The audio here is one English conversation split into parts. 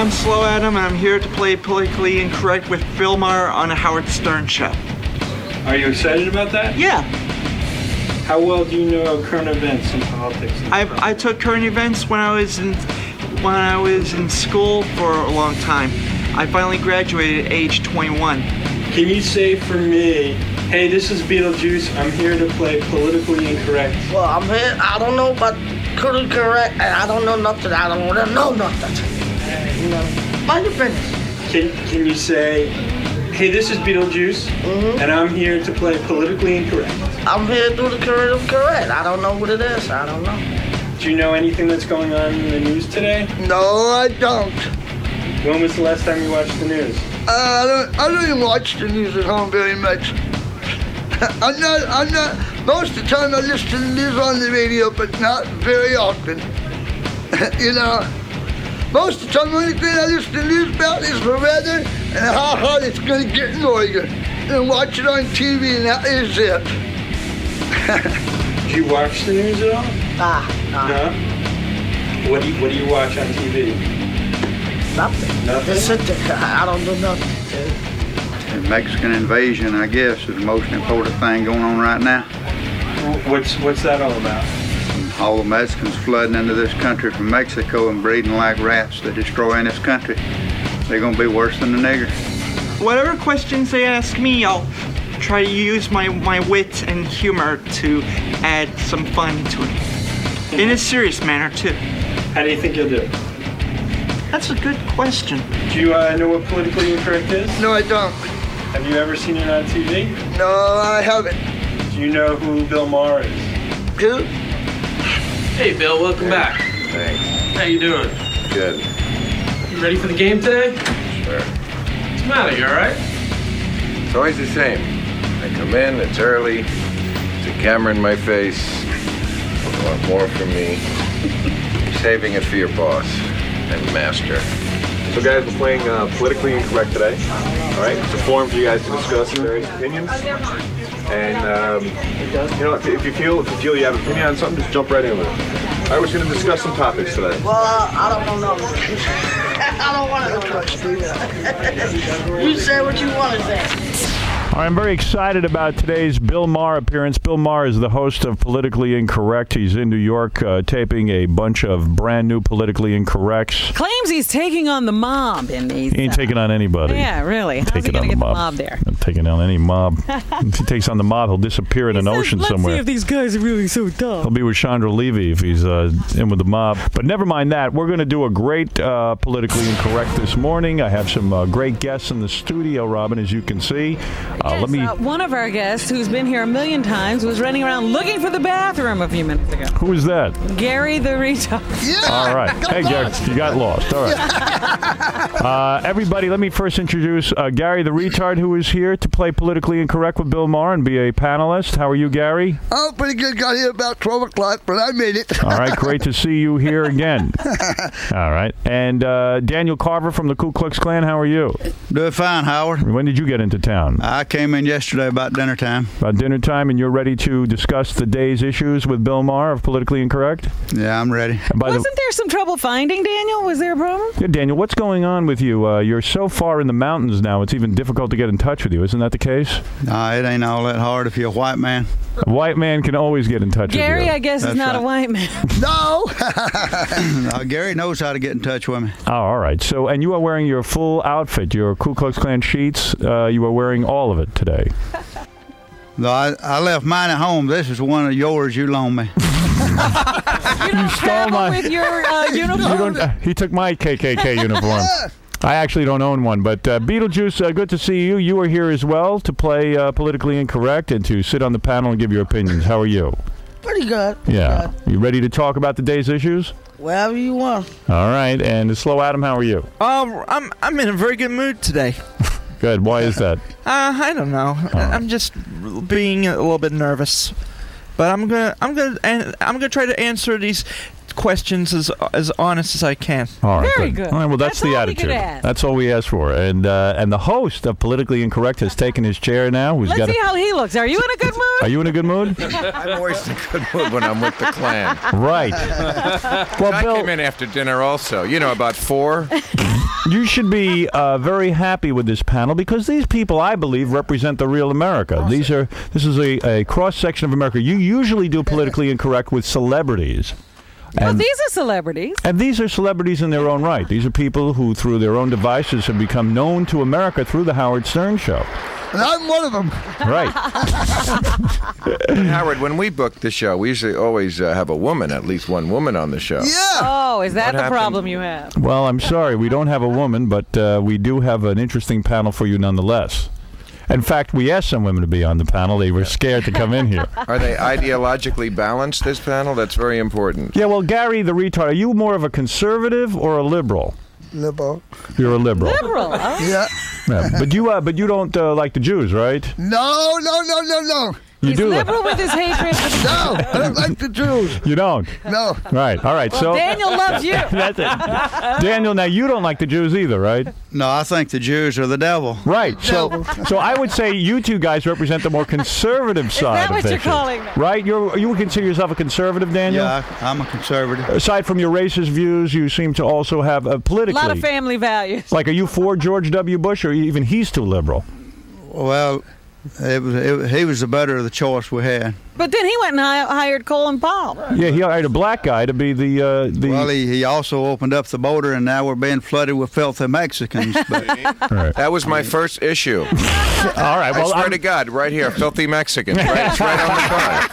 I'm Slow Adam, and I'm here to play Politically Incorrect with Bill Maher on a Howard Stern show. Are you excited about that? Yeah. How well do you know current events and politics? I took current events when I was in school for a long time. I finally graduated at age 21. Can you say for me, hey, this is Beetlejuice, I'm here to play Politically Incorrect? Well, I'm here, I don't know about politically correct, and I don't know nothing, I don't want to know nothing. You know, mind your business. Can you say, hey, this is Beetlejuice, and I'm here to play Politically Incorrect? I'm here to do the correct. I don't know what it is, I don't know. Do you know anything that's going on in the news today? No, I don't. When was the last time you watched the news? I don't even watch the news at home very much. I'm not, most of the time I listen to the news on the radio, but not very often. You know, most of the time the only thing I listen to the news about is the weather and how hot it's going to get in Oregon. And watch it on TV, and that is it. Do you watch the news at all? No? What do you watch on TV? Nothing. Nothing? Just sit there. I don't do nothing. The Mexican invasion, I guess, is the most important thing going on right now. What's that all about? All the Mexicans flooding into this country from Mexico and breeding like rats. They're destroying this country. They're going to be worse than the niggers. Whatever questions they ask me, I'll try to use my wit and humor to add some fun to it. In a serious manner, too. How do you think you'll do? That's a good question. Do you know what Politically Incorrect is? No, I don't. Have you ever seen it on TV? No, I haven't. Do you know who Bill Maher is? Who? Hey, Bill, welcome back. Thanks. How you doing? Good. You ready for the game today? Sure. What's the matter, you all right? It's always the same. I come in, it's early, it's a camera in my face, you want more from me. You're saving it for your boss and master. So guys, we're playing Politically Incorrect today. All right, it's a forum for you guys to discuss various opinions. And you know, if you feel you have an opinion on something, just jump right in with it. All right, we're going to discuss some topics today. Well, I don't know. I don't want to know much. You say what you want to say. All right, I'm very excited about today's Bill Maher appearance. Bill Maher is the host of Politically Incorrect. He's in New York taping a bunch of brand new Politically Incorrects. Claims he's taking on the mob. And he ain't taking on anybody. Yeah, really. How's he going to get the mob there? Not taking on any mob. If he takes on the mob, he'll disappear in an ocean somewhere. Let's see if these guys are really so tough. He'll be with Chandra Levy if he's in with the mob. But never mind that. We're going to do a great Politically Incorrect this morning. I have some great guests in the studio, Robin, as you can see. One of our guests, who's been here a million times, was running around looking for the bathroom a few minutes ago. Who is that? Gary the retard. Yeah, all right. Hey, Gary, you got lost. All right. Everybody, let me first introduce Gary the retard, who is here to play Politically Incorrect with Bill Maher and be a panelist. How are you, Gary? Oh, pretty good. Got here about 12 o'clock, but I made it. All right. Great to see you here again. All right. And Daniel Carver from the Ku Klux Klan, how are you? Doing fine, Howard. When did you get into town? I came in yesterday about dinner time. About dinner time, and you're ready to discuss the day's issues with Bill Maher of Politically Incorrect? Yeah, I'm ready. Wasn't there some trouble finding Daniel? Was there a problem? Yeah, Daniel, what's going on with you? You're so far in the mountains now, it's even difficult to get in touch with you. Isn't that the case? No, it ain't all that hard if you're a white man. A white man can always get in touch with you. Gary, I guess, is not a white man. No! No, Gary knows how to get in touch with me. Oh, all right. So, and you are wearing your full outfit, your Ku Klux Klan sheets. You are wearing all of it today. No, I left mine at home. This is one of yours you loaned me. You stole my with your uniform. He took my KKK uniform. I actually don't own one, but Beetlejuice, good to see you. You are here as well to play Politically Incorrect and to sit on the panel and give your opinions. How are you? Pretty good. Yeah. You ready to talk about the day's issues? Whatever you want. All right. And Slow Adam, how are you? I'm in a very good mood today. Good. Why is that? I don't know. I'm just being a little bit nervous, but I'm gonna try to answer these questions as honest as I can. All right, Very good. All right, well, that's the all we could attitude. ask. That's all we asked for. And the host of Politically Incorrect has taken his chair now. Let's see how he looks. Are you in a good mood? Are you in a good mood? I'm always in a good mood when I'm with the clan. Right. Well, I Bill, came in after dinner also. You know, about 4. you should be very happy with this panel because these people, I believe, represent the real America. This is a cross-section of America. You usually do Politically Incorrect with celebrities. Well, these are celebrities. And these are celebrities in their own right. These are people who, through their own devices, have become known to America through the Howard Stern Show. And I'm one of them. Right. Howard, when we book the show, we usually always have a woman, at least one woman on the show. Yeah. Oh, is that What the happened? problem you have? Well, I'm sorry. We don't have a woman, but we do have an interesting panel for you nonetheless. In fact, we asked some women to be on the panel. They were scared to come in here. Are they ideologically balanced, this panel? That's very important. Yeah, well, Gary the retard, are you more of a conservative or a liberal? Liberal. You're a liberal. Liberal, huh? Yeah. Yeah, but you don't like the Jews, right? No. You He's do. liberal with his hatred. No, I don't like the Jews. You don't. No. Right. All right. Well, so Daniel loves you. that's it. Daniel, now you don't like the Jews either, right? No, I think the Jews are the devil. Right. So I would say you two guys represent the more conservative side that of what you're fiction. calling them? Right? You would consider yourself a conservative, Daniel? Yeah, I'm a conservative. Aside from your racist views, you seem to also have A politically. lot of family values. Like, are you for George W. Bush, or even he's too liberal? Well, he was the better of the choice we had. But then he went and hired Colin Powell. Yeah, he hired a black guy to be the. Well, he also opened up the border, and now we're being flooded with filthy Mexicans. But Right. That was my first issue. All right. Well, I swear to God, right here, filthy Mexicans. Right, it's right on the card.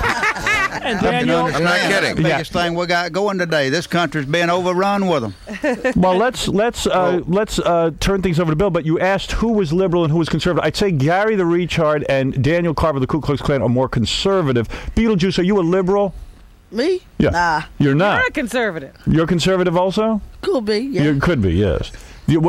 And Daniel, I'm not kidding. The biggest thing we got going today. This country's being overrun with them. well, let's turn things over to Bill. But you asked who was liberal and who was conservative. I'd say Gary the retard and Daniel Carver, the Ku Klux Klan, are more conservative. Beetlejuice, are you a liberal? Me? Yeah. Nah. You're not. You're a conservative. You're conservative also? Could be, yeah. You could be, yes. Who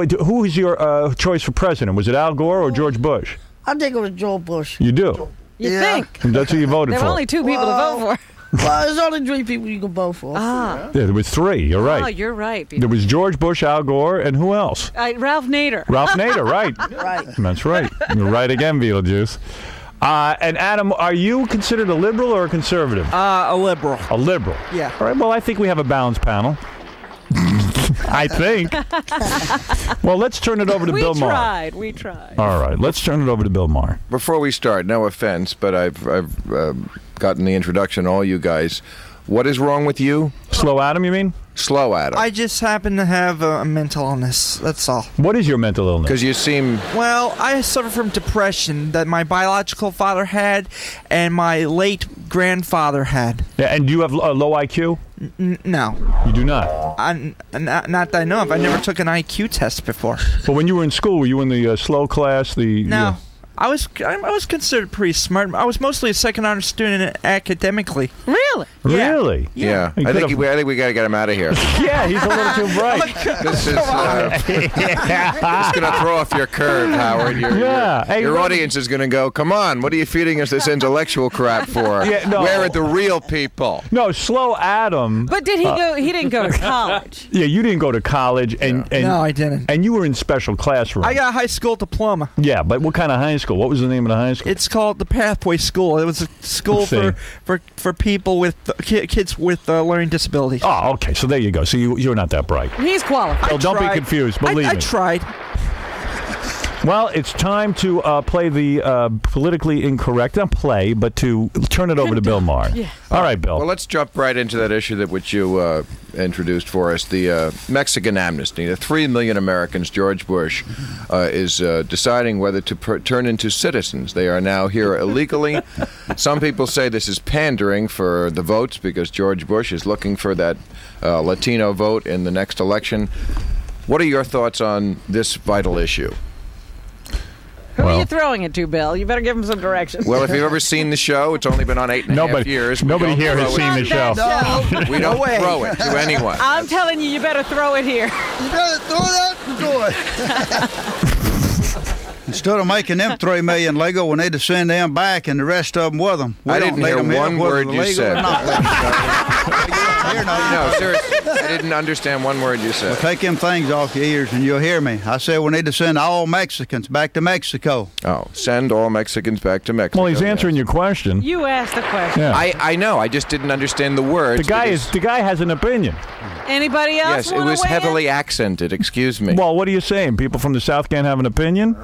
was your choice for president? Was it Al Gore or George Bush? I think it was George Bush. You do? You Yeah. think? That's who you voted There for. were only 2 people to vote for. Well, there's only 3 people you can vote for. Ah. Yeah, there was 3. You're right. Oh, you're right. There was George Bush, Al Gore, and who else? Ralph Nader. Ralph Nader, right. Right. That's right. You're right again, Beetlejuice. And Adam, are you considered a liberal or a conservative? A liberal. A liberal. Yeah. All right, well, I think we have a balanced panel. I think. Well, let's turn it over to Bill Maher. We tried. All right, let's turn it over to Bill Maher. Before we start, no offense, but I've gotten the introduction, all you guys. What is wrong with you? Slow Adam, you mean? Slow Adam. I just happen to have a mental illness. That's all. What is your mental illness? Because you seem... Well, I suffer from depression that my biological father had and my late grandfather had. Yeah, and do you have a low IQ? No. You do not? Not that I know of. I never took an IQ test before. But when you were in school, were you in the slow class? No. I was considered pretty smart. I was mostly a second honor student academically. Really? Really? Yeah. I think we got to get him out of here. Yeah, he's a little too bright. This is it's going to throw off your curve, Howard. Your audience is going to go, come on, what are you feeding us this intellectual crap for? Yeah, no. Where are the real people? No, Slow Adam. But did he go? He didn't go to college. Yeah, you didn't go to college, and no, I didn't. And you were in special classrooms. I got a high school diploma. Yeah, but what kind of high school? What was the name of the high school? It's called the Pathway School. It was a school for people with kids with learning disabilities. Oh, okay. So there you go. So you're not that bright. He's qualified. Well, don't be confused. Believe me. I tried. Well, it's time to play the politically incorrect. Not play, but to turn it over to Bill Maher. Yeah. All right, Bill. Well, let's jump right into that issue that which you introduced for us, the Mexican amnesty. The 3 million Americans, George Bush is deciding whether to turn into citizens. They are now here illegally. Some people say this is pandering for the votes because George Bush is looking for that Latino vote in the next election. What are your thoughts on this vital issue? Who are you throwing it to, Bill? You better give him some directions. Well, if you've ever seen the show, it's only been on 8.5 years. Nobody here has seen the show. We don't throw it to anyone. I'm telling you better throw it here. You better throw it out the door. Instead of making them 3 million legal, we need to send them back and the rest of them with them. We I don't didn't need hear them here, one whether word they're you legal said. or not. No, seriously, I didn't understand one word you said. Well, take them things off your ears and you'll hear me. I said we need to send all Mexicans back to Mexico. Oh, send all Mexicans back to Mexico. Well, he's answering your question. You asked the question. Yeah. I know. I just didn't understand the words. The guy has an opinion. Anybody else? Yes, it was heavily accented. Excuse me. Well, what are you saying? People from the South can't have an opinion?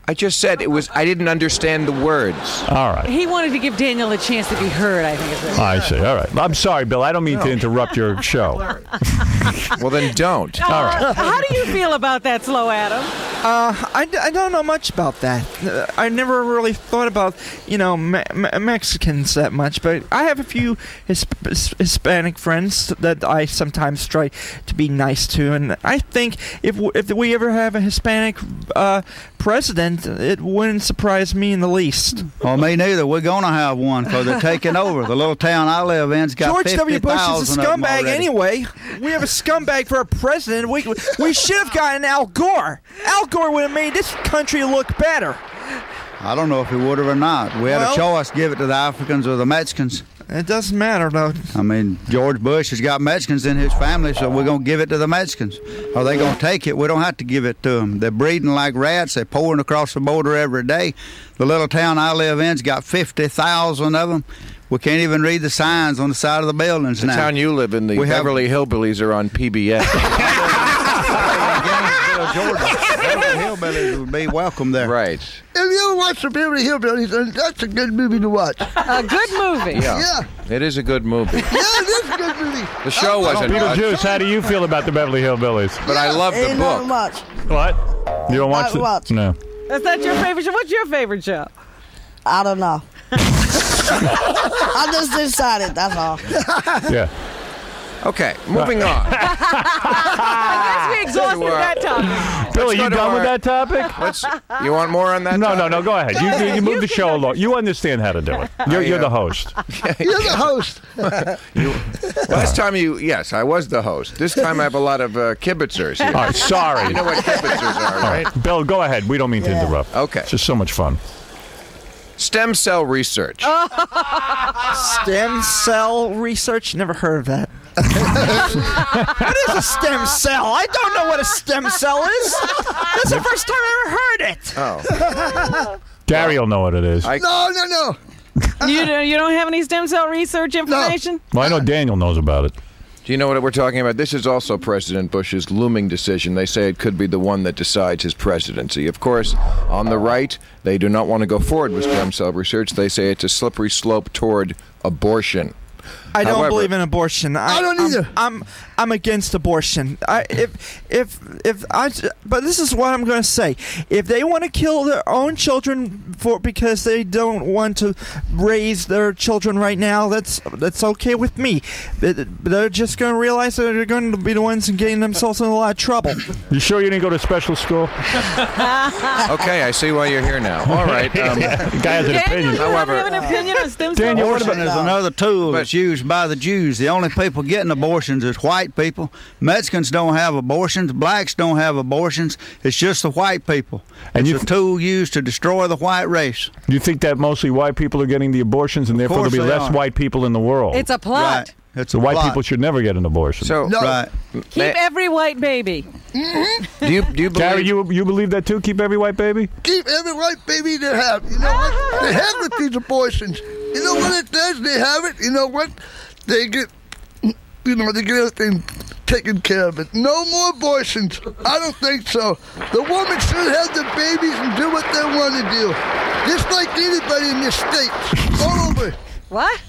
I just said it was. I didn't understand the words. All right. He wanted to give Daniel a chance to be heard, I think. Is what I see. All right. I'm sorry, Bill. I don't mean to interrupt your show. Well, then don't. All right. How do you feel about that, Slow Adam? I don't know much about that. I never really thought about, Mexicans that much, but I have a few Hispanic friends that I sometimes try to be nice to, and I think if we ever have a Hispanic president, it wouldn't surprise me in the least. Well, me neither. We're going to have one because they're taking over. The little town I live in's got George W. Bush is a 50,000 of them scumbag already. anyway. We have a scumbag for a president. We should have gotten Al Gore. Al Gore would have made this country look better. I don't know if he would have or not. We had a choice, give it to the Africans or the Mexicans. It doesn't matter, though. I mean, George Bush has got Mexicans in his family, so we're going to give it to the Mexicans. Are they going to take it? We don't have to give it to them. They're breeding like rats. They're pouring across the border every day. The little town I live in's got 50,000 of them. We can't even read the signs on the side of the buildings now. The town you live in, the Beverly Hillbillies are on PBS. Beverly Hillbillies would be welcome there. Right. If you ever watch the Beverly Hillbillies, that's a good movie to watch. A good movie. Yeah. It is a good movie. Yeah, it is a good movie. The show wasn't much, Beetlejuice, how do you feel about the Beverly Hillbillies? but I love the Ain't book. nothing much. What? You don't watch Not it? much. No. That's not your favorite show? What's your favorite show? I don't know. I just decided, that's all. Yeah. Okay, moving on. I guess we exhausted that topic. Billy, you done with that topic? You want more on that? No, go ahead. You move the show along. You understand how to do it. You're the host. You're the host. Last time yes, I was the host. This time I have a lot of kibitzers here. All right, sorry. You know what kibitzers are, right? Bill, go ahead. We don't mean to interrupt. Okay. It's just so much fun. Stem cell research. Stem cell research? Never heard of that. What is a stem cell? I don't know what a stem cell is. That's the first time I ever heard it. Oh. Gary will know what it is. No. You don't have any stem cell research information? Well, I know Daniel knows about it. Do you know what we're talking about? This is also President Bush's looming decision. They say it could be the one that decides his presidency. Of course, on the right, they do not want to go forward with stem cell research. They say it's a slippery slope toward abortion. I don't However, believe in abortion. I don't either. I'm against abortion. But this is what I'm going to say. If they want to kill their own children because they don't want to raise their children right now, that's okay with me. They're just going to realize that they're going to be the ones getting themselves in a lot of trouble. You sure you didn't go to special school? Okay, I see why you're here now. All right. The guy has an opinion. However, have an opinion on stem cell Daniel, research? abortion is another tool that's used by the Jews. The only people getting abortions is white people. Mexicans don't have abortions. Blacks don't have abortions. It's just the white people. And it's a tool used to destroy the white race. You think that mostly white people are getting the abortions and therefore there'll be course they less are. white people in the world? It's a plot. Right. It's The a white plot. people should never get an abortion. so Right. Keep every white baby. do you believe? Gary, you believe that too? Keep every white baby? Keep every white baby they have. You know what? They have with these abortions. You know what it does? They have it. You know what? They get everything taken care of it. No more abortions. I don't think so. The woman should have the babies and do what they want to do. Just like anybody in this state. All over. What?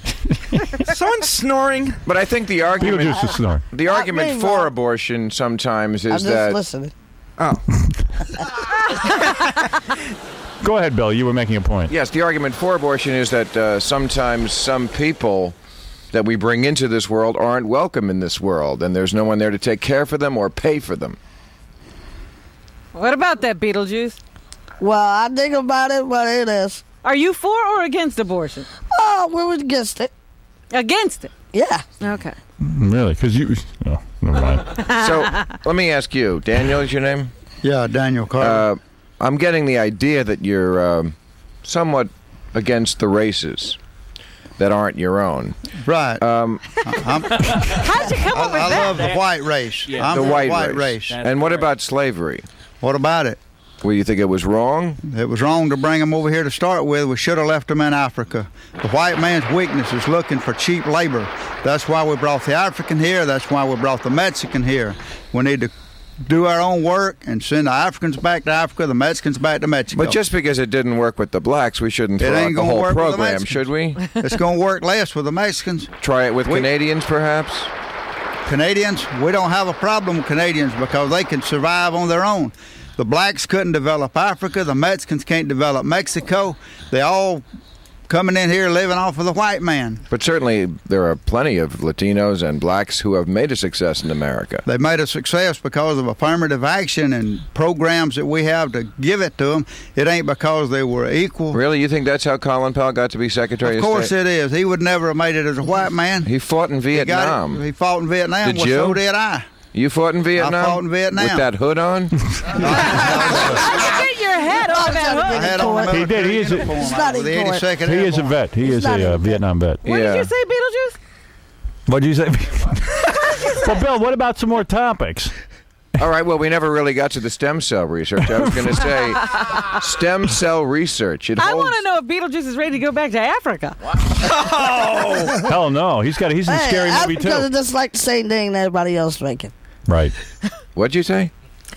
Someone's snoring. But I think the argument, Beetlejuice is snoring. the argument me, for Mom. abortion sometimes I'm is just that listening. Go ahead, Bill. You were making a point. yes, the argument for abortion is that sometimes some people that we bring into this world aren't welcome in this world, and there's no one there to take care for them or pay for them. What about that, Beetlejuice? Well, I think about it, but it is. Are you for or against abortion? Oh, we're against it. Against it. Yeah. Okay. Really? Because you... Oh, never mind. So let me ask you, Daniel is your name? Yeah, Daniel Carter. I'm getting the idea that you're somewhat against the races that aren't your own. Right. How'd you come up with I that? love the white race. I'm The for white race. And what about slavery? What about it? Well, you think it was wrong? It was wrong to bring them over here to start with. We should have left them in Africa. The white man's weakness is looking for cheap labor. That's why we brought the African here. That's why we brought the Mexican here. We need to do our own work and send the Africans back to Africa, the Mexicans back to Mexico. But just because it didn't work with the blacks, we shouldn't throw out the whole program, should we? It's going to work less with the Mexicans. Try it with Canadians, perhaps? Canadians, we don't have a problem with Canadians because they can survive on their own. The blacks couldn't develop Africa. The Mexicans can't develop Mexico. They all coming in here living off of the white man. But certainly there are plenty of Latinos and blacks who have made a success in America. They made a success because of affirmative action and programs that we have to give it to them. It ain't because they were equal. Really? You think that's how Colin Powell got to be Secretary of State? Of course it is. He would never have made it as a white man. He fought in Vietnam. He fought in Vietnam. Did well, you? So did I. You fought in Vietnam? I fought in Vietnam. With that hood on? Get your head on that hood. He did. He is a vet. He is a Vietnam vet. What did you say, Beetlejuice? What did you say? Well, Bill, what about some more topics? All right, well, we never really got to the stem cell research. I was going to say stem cell research. I want to know if Beetlejuice is ready to go back to Africa. Oh, hell no. He's in Scary Movie too. Because it's just like the same thing that everybody else making. Right. What'd you say?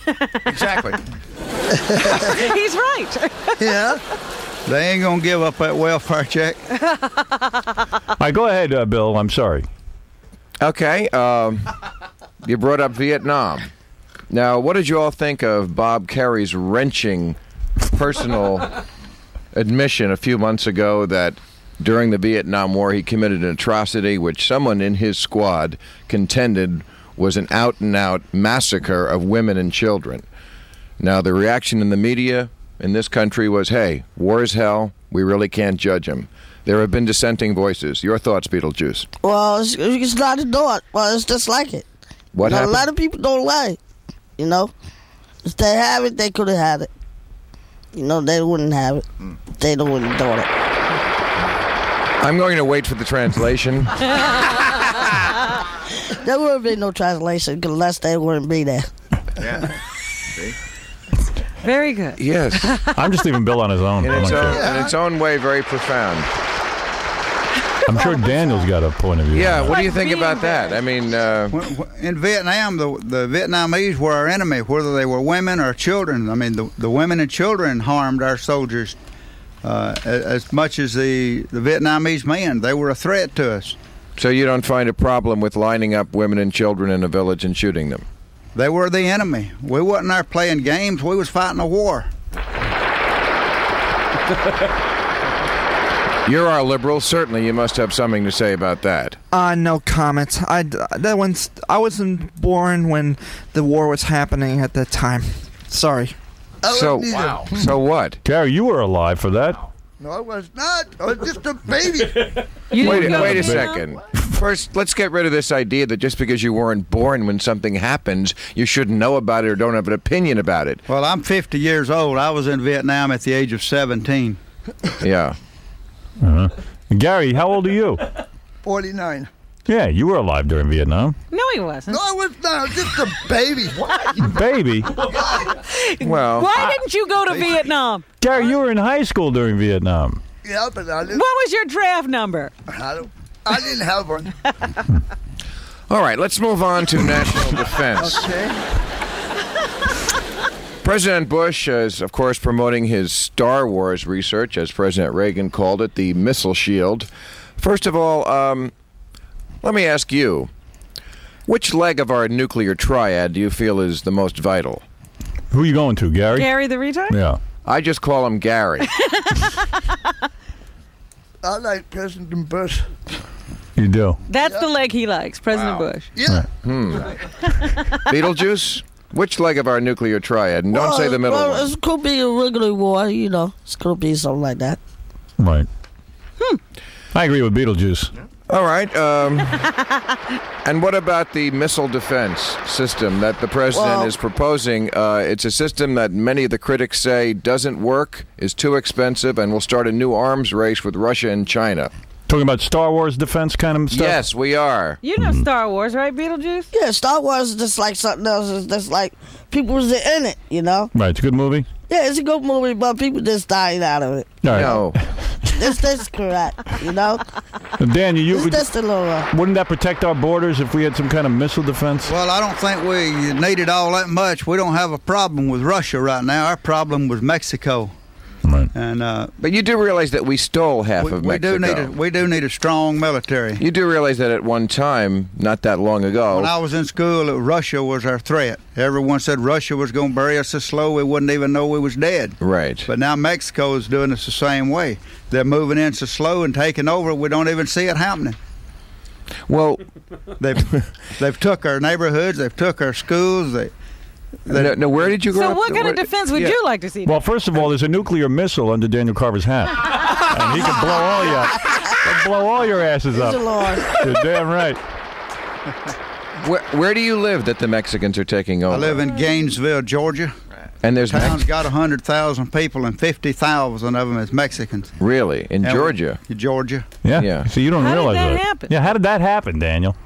Exactly. He's right. Yeah. They ain't going to give up that welfare check. All right, go ahead, Bill. I'm sorry. Okay. You brought up Vietnam. Now, what did you all think of Bob Kerry's wrenching personal admission a few months ago that during the Vietnam War he committed an atrocity which someone in his squad contended was an out-and-out massacre of women and children? Now, the reaction in the media in this country was, hey, war is hell, we really can't judge him. There have been dissenting voices. Your thoughts, Beetlejuice? Well, it's not a thought. Well, it's just like it. What happened? A lot of people don't like it. You know, if they have it, they could have had it. You know, they wouldn't have it. They wouldn't have done it. I'm going to wait for the translation. There wouldn't be no translation unless they wouldn't be there. Yeah. See? Very good. Yes. I'm just leaving Bill on his own. In its own way, very profound. I'm sure Daniel's got a point of view. Yeah, what do you think about that? I mean, in Vietnam, the Vietnamese were our enemy, whether they were women or children. I mean, the women and children harmed our soldiers as much as the Vietnamese men. They were a threat to us. So you don't find a problem with lining up women and children in a village and shooting them? They were the enemy. We wasn't there playing games. We was fighting a war. You're our liberal. Certainly you must have something to say about that. No comment. I wasn't born when the war was happening at that time. Sorry. So what? Gary, you were alive for that. No, I was not. I was just a baby. Wait a second. First, let's get rid of this idea that just because you weren't born when something happens, you shouldn't know about it or don't have an opinion about it. Well, I'm 50 years old. I was in Vietnam at the age of 17. Yeah. Uh-huh. Gary, how old are you? 49. Yeah, you were alive during Vietnam. No, he wasn't. No, I was not. Just a baby. Baby? Well, why didn't you go to Vietnam? Gary, you were in high school during Vietnam. Yeah, but I didn't. What was your draft number? I didn't have one. All right, let's move on to national defense. Okay. President Bush is, of course, promoting his Star Wars research, as President Reagan called it, the missile shield. First of all, let me ask you, which leg of our nuclear triad do you feel is the most vital? Who are you going to, Gary? Gary the retard? Yeah. I just call him Gary. I like President Bush. You do? That's the leg he likes, President Bush. Yeah. Beetlejuice? Which leg of our nuclear triad? And don't say the middle one. It could be a regular war, you know. It could be something like that. Right. I agree with Beetlejuice. All right. And what about the missile defense system that the president is proposing? It's a system that many of the critics say doesn't work, is too expensive, and will start a new arms race with Russia and China. Talking about Star Wars defense kind of stuff? Yes, we are. You know Star Wars, right, Beetlejuice? Yeah, Star Wars is just like something else. It's just like people was in it, you know? Right, it's a good movie? Yeah, it's a good movie, but people just dying out of it. All right. No. This correct, you know? Daniel, wouldn't that protect our borders if we had some kind of missile defense? Well, I don't think we needed all that much. We don't have a problem with Russia right now. Our problem was Mexico. Right. And but you do realize that we stole half of Mexico. We do need a strong military. You do realize that at one time, not that long ago, when I was in school, Russia was our threat. Everyone said Russia was going to bury us so slow we wouldn't even know we was dead. Right. But now Mexico is doing us the same way. They're moving in so slow and taking over, we don't even see it happening. Well, they've took our neighborhoods, they've took our schools. No, where did you grow up? So what kind of defense would you like to see? Well, first of all, there's a nuclear missile under Daniel Carver's hat. And he can blow all you up. He'll blow all your asses up. You're damn right. Where do you live that the Mexicans are taking over? I live in Gainesville, Georgia. And there's town's got 100,000 people, and 50,000 of them is Mexicans. Really? In Georgia? Georgia. Yeah. So you don't realize that happen? Yeah, how did that happen, Daniel?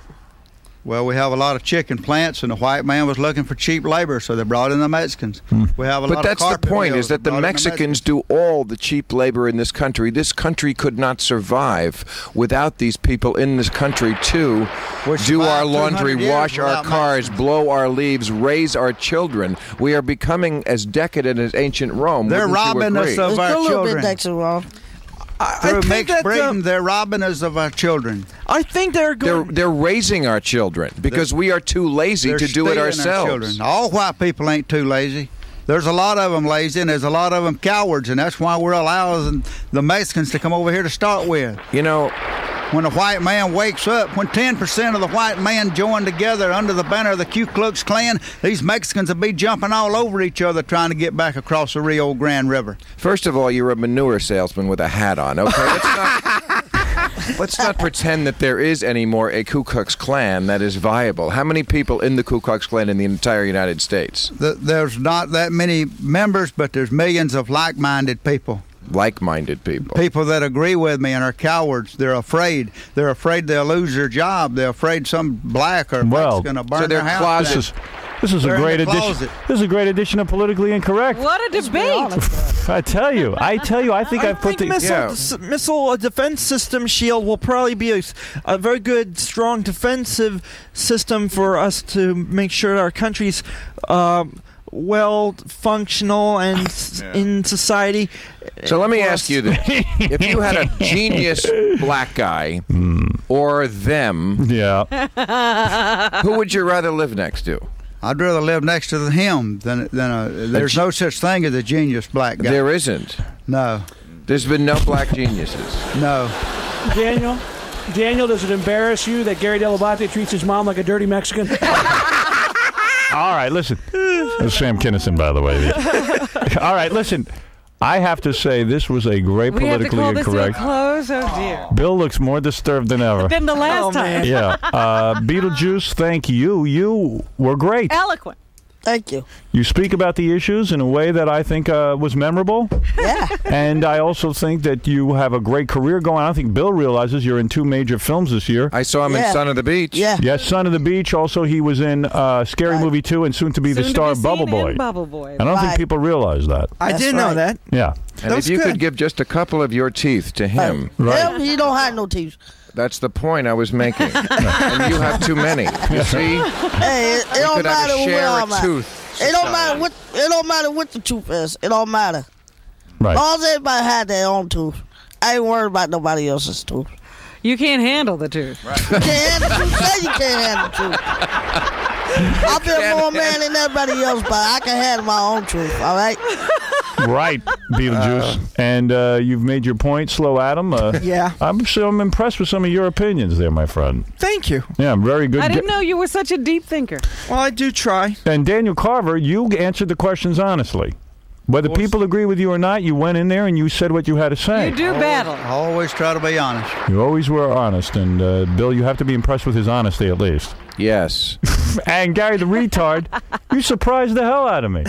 Well, we have a lot of chicken plants, and the white man was looking for cheap labor, so they brought in the Mexicans. We have a lot of But that's the point, is that the Mexicans do all the cheap labor in this country. This country could not survive without these people in this country to do our laundry, wash our cars, blow our leaves, raise our children. We are becoming as decadent as ancient Rome. They're robbing us of our children. Through mixed breeding, they're robbing us of our children. I think they're raising our children because we are too lazy to do it ourselves. All white people ain't too lazy. There's a lot of them lazy, and there's a lot of them cowards, and that's why we're allowing the Mexicans to come over here to start with. You know, when the white man wakes up, when 10% of the white men join together under the banner of the Ku Klux Klan, these Mexicans will be jumping all over each other trying to get back across the Rio Grande River. First of all, you're a manure salesman with a hat on, okay? Let's not pretend that there is anymore a Ku Klux Klan that is viable. How many people in the Ku Klux Klan in the entire United States? There's not that many members, but there's millions of like-minded people. Like-minded people. People that agree with me and are cowards. They're afraid. They're afraid they'll lose their job. They're afraid some black or black's going to burn their house down. This is a great edition. This is a great edition of Politically Incorrect. What a debate! I tell you, I think I put the missile defense system shield will probably be a very good, strong defensive system for us to make sure our country's well functional and in society. So let me ask you this: if you had a genius black guy or them, who would you rather live next to? I'd rather live next to him than there's no such thing as a genius black guy. There isn't. No. There's been no black geniuses. No. Daniel, does it embarrass you that Gary Delabate treats his mom like a dirty Mexican? All right, listen. This is Sam Kinison, by the way. All right, listen. I have to say this was a great Politically Incorrect. We have to call this to a close. Oh, dear. Bill looks more disturbed than ever. Than the last time. Yeah. Beetlejuice, thank you. You were great. Eloquent. Thank you. You speak about the issues in a way that I think was memorable. Yeah. And I also think that you have a great career going. I think Bill realizes you're in 2 major films this year. I saw him in Son of the Beach. Yeah. Yes, Son of the Beach. Also, he was in Scary Movie 2 and soon to be the star of Bubble Boy. I don't think people realize that. I didn't know that. Yeah. And if you could give just a couple of your teeth to him. Right. He don't have no teeth. That's the point I was making. And you have too many. You see? Hey, it don't matter where I'm at. It don't matter what the tooth is. It don't matter. Right. As long as everybody had their own tooth. I ain't worried about nobody else's tooth. You can't handle the tooth. Right. You can't handle the tooth. Say you can't handle the tooth. I've been more man than everybody else, but I can handle my own truth, all right? Right, Beetlejuice. And you've made your point, Slow Adam. Yeah. I'm impressed with some of your opinions there, my friend. Thank you. Yeah, very good. I didn't know you were such a deep thinker. Well, I do try. And Daniel Carver, you answered the questions honestly. Whether people agree with you or not, you went in there and you said what you had to say. You do battle. I always try to be honest. You always were honest, and Bill, you have to be impressed with his honesty at least. Yes. And Gary the retard, you surprised the hell out of me.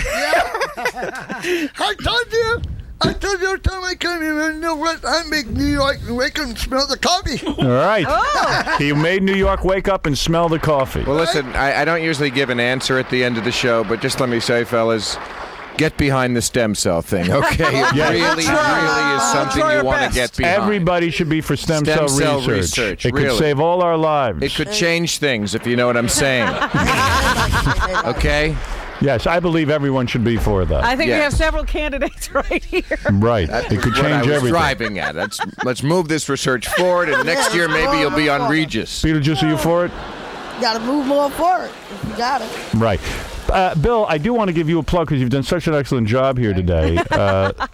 I told you every time I come here, I make New York and wake up and smell the coffee. All right. Oh. He made New York wake up and smell the coffee. Well, listen, I don't usually give an answer at the end of the show, but just let me say, fellas, get behind the stem cell thing, okay? It really is something you want to get behind. Everybody should be for stem cell research. It could save all our lives. It could change things, if you know what I'm saying. Okay? Yes, I believe everyone should be for that. I think we have several candidates right here. Right. It could change everything. Driving at. Let's move this research forward, and next year maybe you'll be on Regis. Beetlejuice, are you for it? You got to move more forward. You got it. Right. Bill, I do want to give you a plug because you've done such an excellent job here today.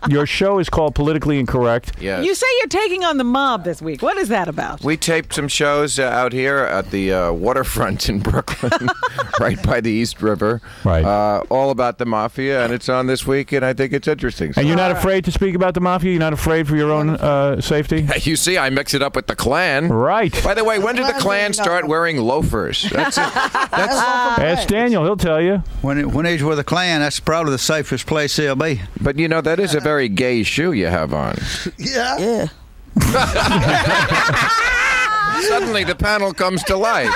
Your show is called Politically Incorrect. Yes. You say you're taking on the mob this week. What is that about? We taped some shows out here at the waterfront in Brooklyn, right by the East River. Right. All about the mafia, and it's on this week, and I think it's interesting. And you're not afraid to speak about the mafia? You're not afraid for your own safety? You see, I mix it up with the Klan. Right. By the way, when did the Klan start wearing loafers? That's it. Ask Daniel. He'll tell you. When he's with the Klan, that's probably the safest place he'll be. But, you know, that is a very gay shoe you have on. Yeah. Suddenly the panel comes to life.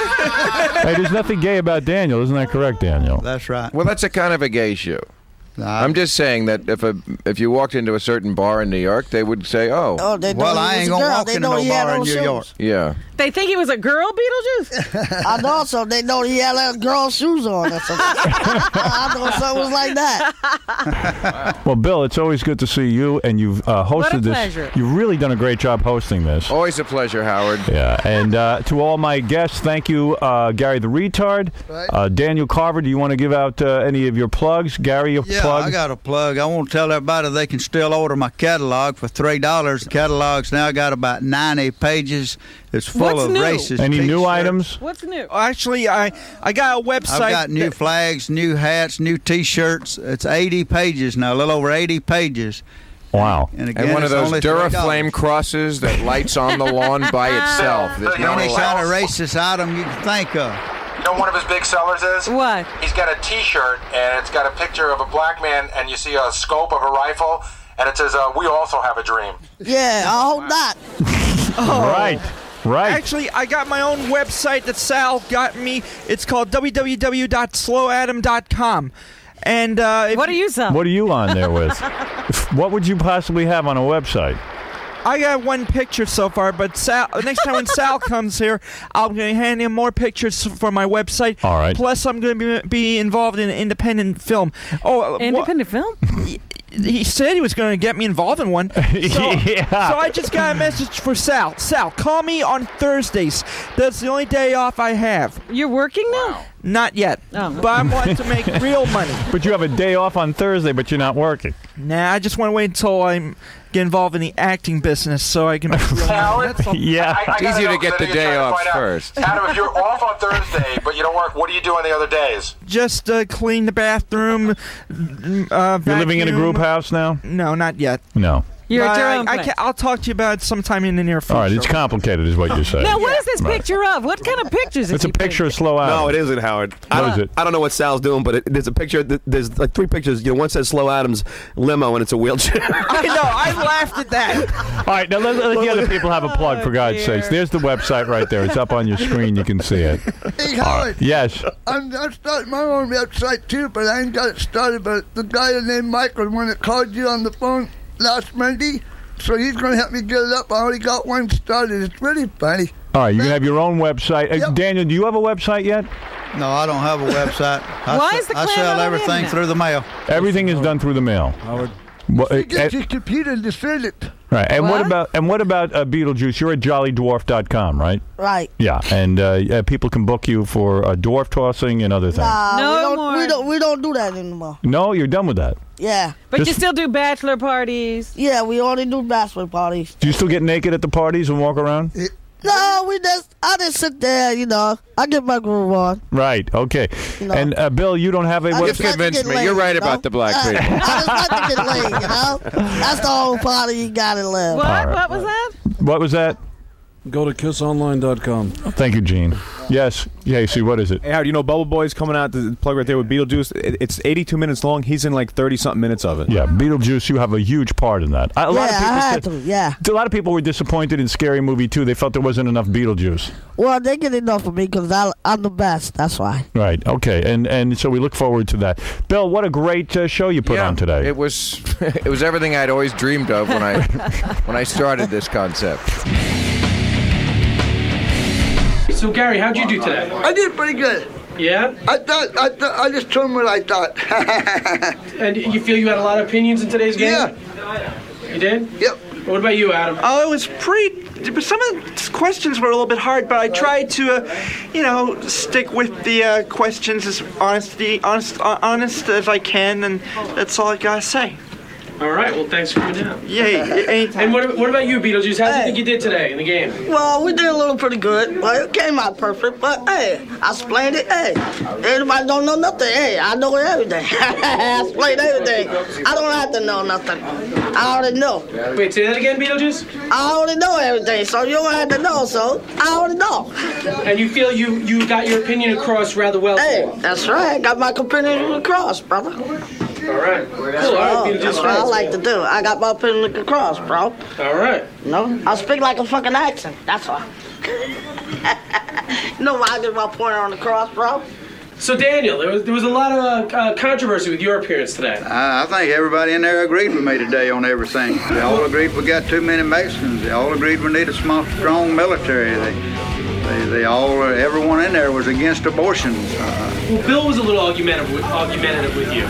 Hey, there's nothing gay about Daniel. Isn't that correct, Daniel? That's right. Well, that's a kind of a gay shoe. I'm just saying that if you walked into a certain bar in New York, they would say, "Oh, well, I ain't gonna walk into no bar in New York." Yeah. They think he was a girl, Beetlejuice? I know, so they know he had girl shoes on. Or something. I know something was like that. Well, Bill, it's always good to see you, and you've hosted this. Pleasure. You've really done a great job hosting this. Always a pleasure, Howard. Yeah, and to all my guests, thank you, Gary the retard. Right. Daniel Carver, do you want to give out any of your plugs? Gary, your plug? I got a plug. I want to tell everybody they can still order my catalog for $3. The catalog's now got about 90 pages. It's full of racist Any new t-shirts. items? What's new? Actually, I got a website. I've got new flags, new hats, new T-shirts. It's 80 pages now, a little over 80 pages. Wow. And, again, And one of those only Duraflame crosses that lights on the lawn by itself. There's no any kind of racist item you can think of. You know what one of his big sellers is? What? He's got a T-shirt, and it's got a picture of a black man, and you see a scope of a rifle, and it says, "We also have a dream." Yeah, I hope not. Right. Right. Actually, I got my own website that Sal got me. It's called www.slowadam.com. And what are you selling? What are you on there with? What would you possibly have on a website? I got one picture so far, but next time when Sal comes here, I'm going to hand him more pictures for my website. All right. Plus, I'm going to be involved in an independent film. Independent film? He said he was going to get me involved in one. So I just got a message for Sal. Sal, call me on Thursdays. That's the only day off I have. You're working now? Not yet. Oh. But I want to make real money. But you have a day off on Thursday, but you're not working. Nah, I just want to wait until I get involved in the acting business so I can make real money. That's all. Yeah. It's easier to get the day off first. Adam, if you're off on Thursday, but you don't work, what do you do on the other days? Just clean the bathroom. You're living in a group house now? No, not yet. No. You're at your own place. I'll talk to you about it sometime in the near future. All right, it's complicated is what you're saying. Now, what is this picture of? What kind of pictures is It's a he picture of Slow Adam. No, it isn't, Howard. What is it? I don't know what Sal's doing, but there's a picture. There's like 3 pictures. You know, one says Slow Adam's limo, and it's a wheelchair. I know. I laughed at that. All right, now let the other people have a plug, for God's sakes. There's the website right there. It's up on your screen. You can see it. Hey, Howard. Yes. I'm starting my own website, too, but I ain't got it started. But the guy named Michael, the one that called you on the phone last Monday, so he's going to help me get it up. I already got one started. It's really funny. All right, you can have your own website. Yep. Daniel, do you have a website yet? No, I don't have a website. Why is the I Klan sell not on the everything internet? through the mail. Everything is done through the mail. Get your computer and just fill it. Right, and what about Beetlejuice? You're at jollydwarf.com, right? Right. Yeah, and people can book you for dwarf tossing and other things. We don't do that anymore. No, you're done with that. Yeah. But you still do bachelor parties? Yeah, we only do bachelor parties. Do you still get naked at the parties and walk around? No, I just sit there, you know. I get my groove on. Right. Okay. You know. And Bill, you don't have a. I What, just like to convinced get me. laid, You're right you know? about the black people. I just like to get laid, you know. That's the whole party you gotta live. What? right. What was that? what was that? Go to kissonline.com. Thank you, Gene. Yes. Yeah. See, what is it? Hey, Howard, you know Bubble Boy's coming out to plug right there with Beetlejuice. It's 82 minutes long. He's in like 30-something minutes of it. Yeah, Beetlejuice. You have a huge part in that. A lot of people I had said- to, yeah. A lot of people were disappointed in Scary Movie 2. They felt there wasn't enough Beetlejuice. Well, they get enough of me because I'm the best. That's why. Right. Okay. And so we look forward to that. Bill, what a great show you put on today. It was everything I'd always dreamed of when I started this concept. So, Gary, how'd you do today? I did pretty good. Yeah? I just told him what I thought. And you feel you had a lot of opinions in today's game? Yeah. You did? Yep. What about you, Adam? Oh, it was pretty. Some of the questions were a little bit hard, but I tried to, stick with the questions as honest as I can, and that's all I gotta say. All right, well, thanks for coming down. Yeah, anytime. And what about you, Beetlejuice? How do you think you did today in the game? Well, we did a little pretty good. Well, it came out perfect, but hey, I explained it. Hey, everybody don't know nothing. Hey, I know everything. I explained everything. I don't have to know nothing. I already know. Wait, say that again, Beetlejuice? I already know everything, so you don't have to know, so I already know. And you feel you got your opinion across rather well? Hey, that's right. Got my opinion across, brother. All right. Cool. All right, That's what I like to do. I got my opinion across, bro. All right. No, I speak like a fucking accent. That's why. You know why I get my point on the cross, bro? So, Daniel, there was a lot of controversy with your appearance today. I think everybody in there agreed with me today on everything. They all agreed we got too many Mexicans. They all agreed we need a small, strong military. They all, everyone in there was against abortions. Well, Bill was a little argumentative with you.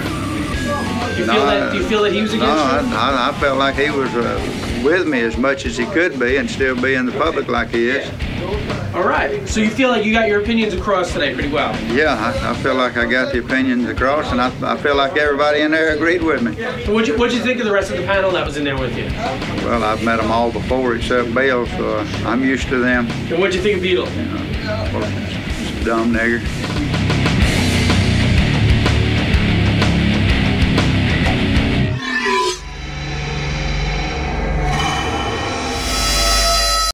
Do you feel that he was against you? I felt like he was with me as much as he could be and still be in the public like he is. All right. So you feel like you got your opinions across today pretty well? Yeah, I feel like I got the opinions across, and I feel like everybody in there agreed with me. What'd you think of the rest of the panel that was in there with you? Well, I've met them all before except Bill, so I'm used to them. And what'd you think of Beetle? Well, dumb nigger.